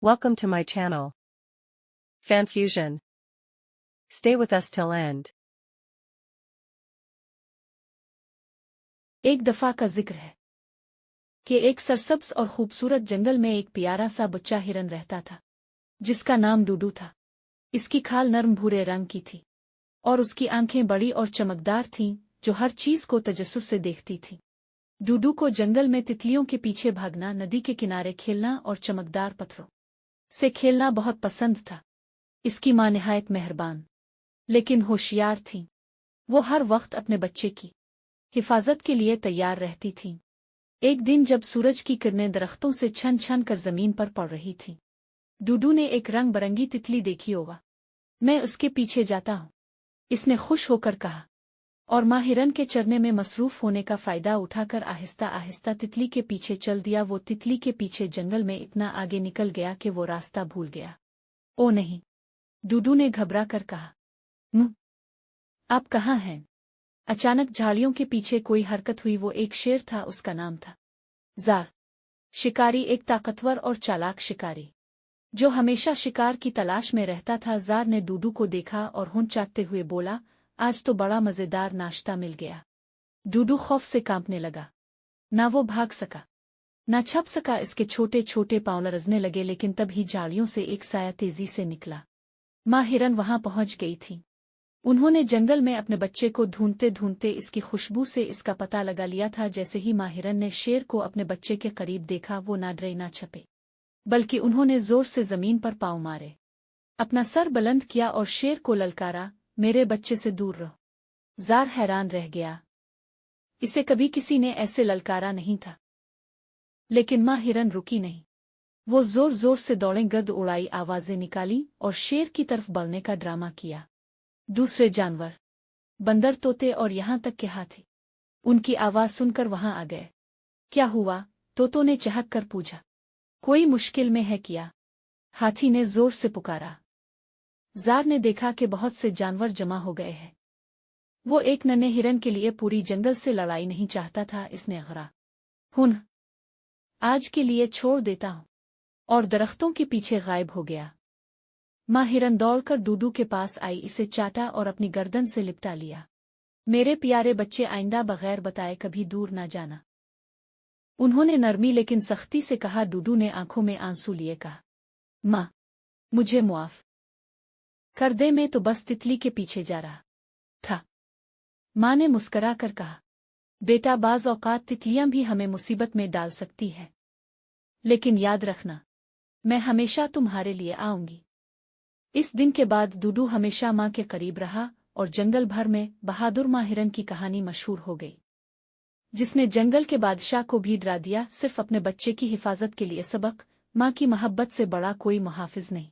Welcome to my channel. FanFusion. Stay with us till end. एक दफा का जिक्र है कि एक सरसब्ज और खूबसूरत जंगल में एक प्यारा सा बच्चा हिरन रहता था, जिसका नाम डूडू था। इसकी खाल नर्म भूरे रंग की थी और उसकी आंखें बड़ी और चमकदार थीं, जो हर चीज को तजस्सुस से देखती थीं। डूडू को जंगल में तितलियों के पीछे भागना, नदी के किनारे खेलना और चमकदार पत्थरों से खेलना बहुत पसंद था। इसकी माँ निहायत मेहरबान लेकिन होशियार थी। वो हर वक्त अपने बच्चे की हिफाजत के लिए तैयार रहती थी। एक दिन जब सूरज की किरणें दरख्तों से छन छन कर जमीन पर पड़ रही थीं, डूडू ने एक रंग बरंगी तितली देखी। होगा, मैं उसके पीछे जाता हूँ, इसने खुश होकर कहा। और माँ हिरन के चरने में मसरूफ होने का फायदा उठाकर आहिस्ता आहिस्ता तितली के पीछे चल दिया। वो तितली के पीछे जंगल में इतना आगे निकल गया कि वो रास्ता भूल गया। ओ नहीं, डूडू ने घबरा कर कहा। आप कहाँ हैं? अचानक झाड़ियों के पीछे कोई हरकत हुई। वो एक शेर था, उसका नाम था ज़ार। शिकारी, एक ताकतवर और चालाक शिकारी जो हमेशा शिकार की तलाश में रहता था। ज़ार ने डूडू को देखा और होंठ चाटते हुए बोला, आज तो बड़ा मज़ेदार नाश्ता मिल गया। डूडू खौफ से कांपने लगा। ना वो भाग सका ना छप सका। इसके छोटे छोटे पांव लरजने लगे। लेकिन तभी झाड़ियों से एक साया तेजी से निकला। माँ हिरन वहां पहुंच गई थी। उन्होंने जंगल में अपने बच्चे को ढूंढते ढूंढते इसकी खुशबू से इसका पता लगा लिया था। जैसे ही माँ हिरन ने शेर को अपने बच्चे के करीब देखा, वो ना डरे ना छपे, बल्कि उन्होंने जोर से जमीन पर पांव मारे, अपना सर बुलंद किया और शेर को ललकारा, मेरे बच्चे से दूर रहो। ज़ार हैरान रह गया, इसे कभी किसी ने ऐसे ललकारा नहीं था। लेकिन माँ हिरन रुकी नहीं। वो जोर जोर से दौड़े, गर्द उड़ाई, आवाजें निकाली और शेर की तरफ बढ़ने का ड्रामा किया। दूसरे जानवर, बंदर, तोते और यहाँ तक के हाथी उनकी आवाज सुनकर वहां आ गए। क्या हुआ? तोतों ने चहक कर पूछा। कोई मुश्किल में है क्या? हाथी ने जोर से पुकारा। ज़ार ने देखा कि बहुत से जानवर जमा हो गए हैं। वो एक नन्हे हिरन के लिए पूरी जंगल से लड़ाई नहीं चाहता था। इसने गरा, हुन, आज के लिए छोड़ देता हूं, और दरख्तों के पीछे गायब हो गया। माँ हिरन दौड़कर डूडू के पास आई, इसे चाटा और अपनी गर्दन से लिपटा लिया। मेरे प्यारे बच्चे, आइंदा बगैर बताए कभी दूर ना जाना, उन्होंने नरमी लेकिन सख्ती से कहा। डूडू ने आंखों में आंसू लिए कहा, माँ मुझे मुआफ कर दे, मैं तो बस तितली के पीछे जा रहा था। माँ ने मुस्करा कर कहा, बेटा, बाज औकात तितलियां भी हमें मुसीबत में डाल सकती है, लेकिन याद रखना, मैं हमेशा तुम्हारे लिए आऊंगी। इस दिन के बाद डूडू हमेशा माँ के करीब रहा और जंगल भर में बहादुर माँ हिरन की कहानी मशहूर हो गई, जिसने जंगल के बादशाह को भी डरा दिया। सिर्फ अपने बच्चे की हिफाजत के लिए सबक, माँ की मोहब्बत से बड़ा कोई मुहाफिज नहीं।